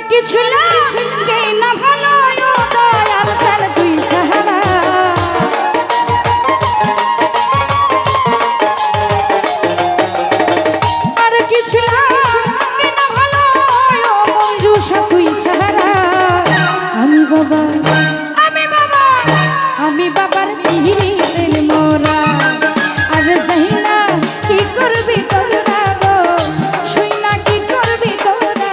কিছু লাগে না ভালো দয়াল চাল তুই ছাড়া আর কিছু লাগে না ভালো মঞ্জুষা তুই ছাড়া আমি বাবার পিহিরের মোরা আর যাই না কি করবি তোরা গো শুই না কি করবি তোরা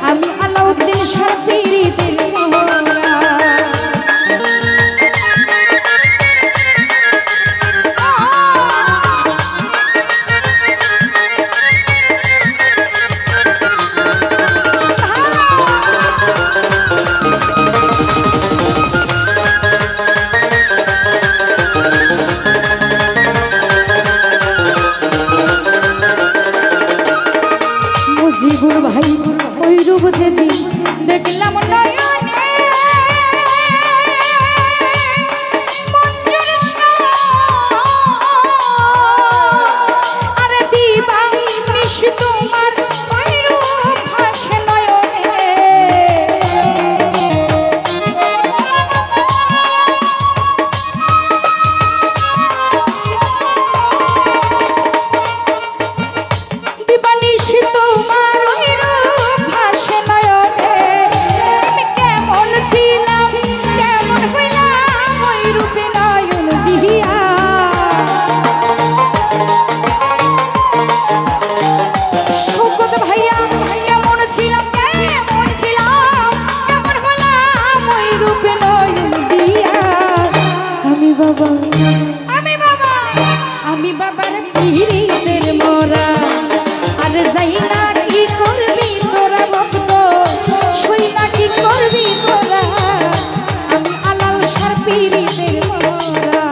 আমি আলাউদ্দিন শাহ পিরিতের মোরা মুজিবুর ভাই ওই রূপ যেদিন দেখলাম নয়নে মঞ্জুর আরে দিবা মিশ তোমার ওই রূপ ভাসে নয়নে দিবা নিশ তোমার আমি বাবার পিরিতের মোরা আর যাই না কি করবি তোরা ভক্ত শুই না কি করবি তোরা আমি আলাল শাহ পিরিতের মোরা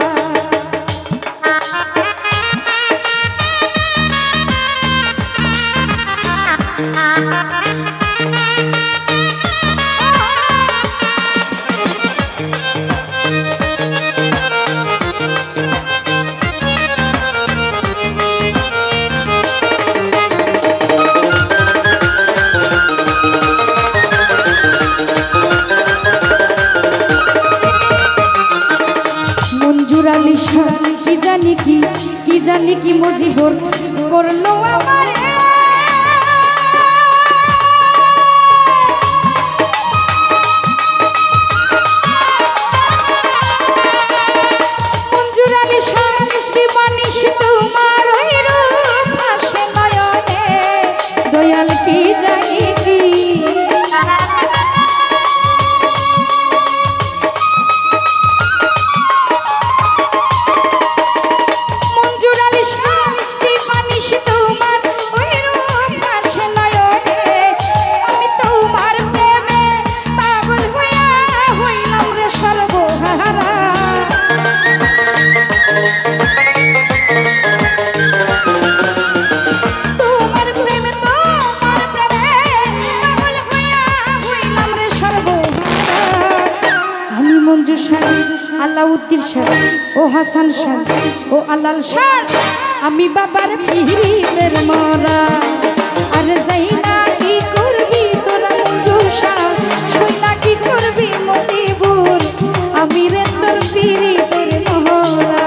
মঞ্জুর আলী শাহ কি জানি কি মুজিবুর করলো আমার মঞ্জুর আলী শাহ দিবানিশ তোমার ওই রূপ ভাসে নয়নে দয়াল কি জানি কি আলাউদ্দিন শাহ ও হাসান শাহ ও আলাল শাহ আমি বাবার পিরিতের মোরা আর যাই না কি করবি তোরা মঞ্জুর শাহ শুই না কি করবি মুজিবুর আমি রে তোর পিরিতের মোরা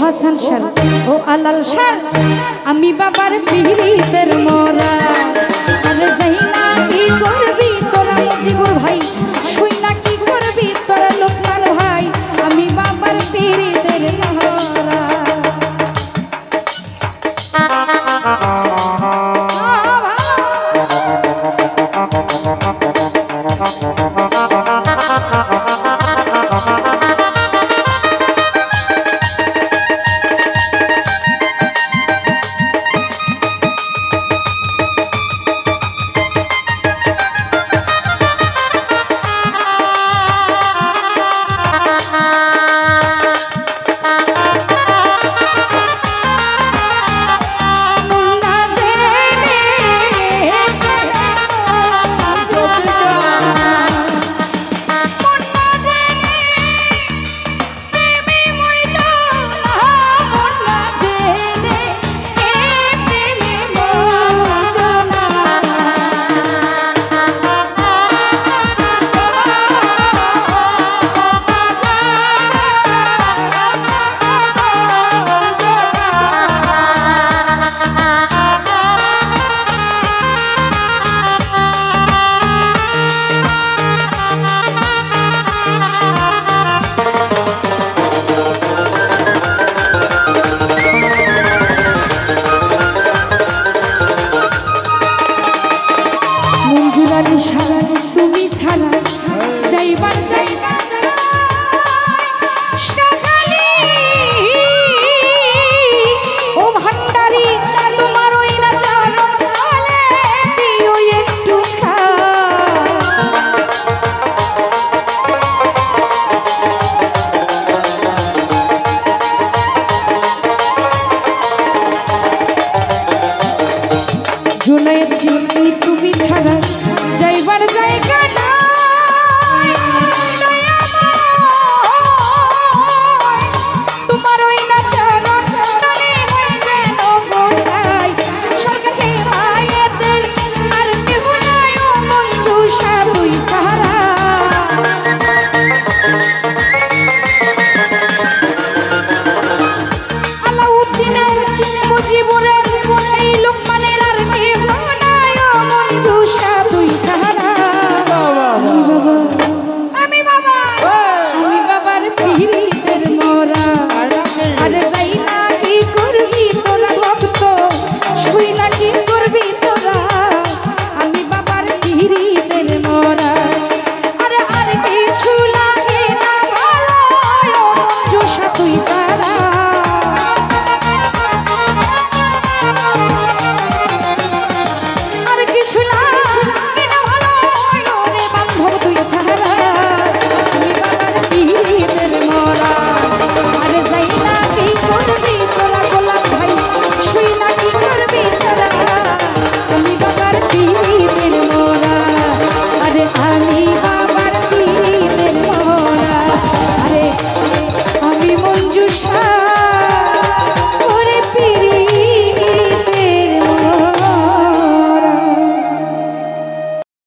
হাসান শাহ ও আলাল শাহ আমি বাবার পিরিতের মরা আরে যাইনা কি করবি তোরা মুজিবুর ভাই শুইনা কি করবি তোরা লোকমান ভাই আমি বাবার পিরিতের মরা তুমি ছাড়া যাইবার জায়গা ও ভান্ডারি তোমার ওই না চরণ তলে দিও একটু জুনায়েদ চিনি তুমি ছাড়া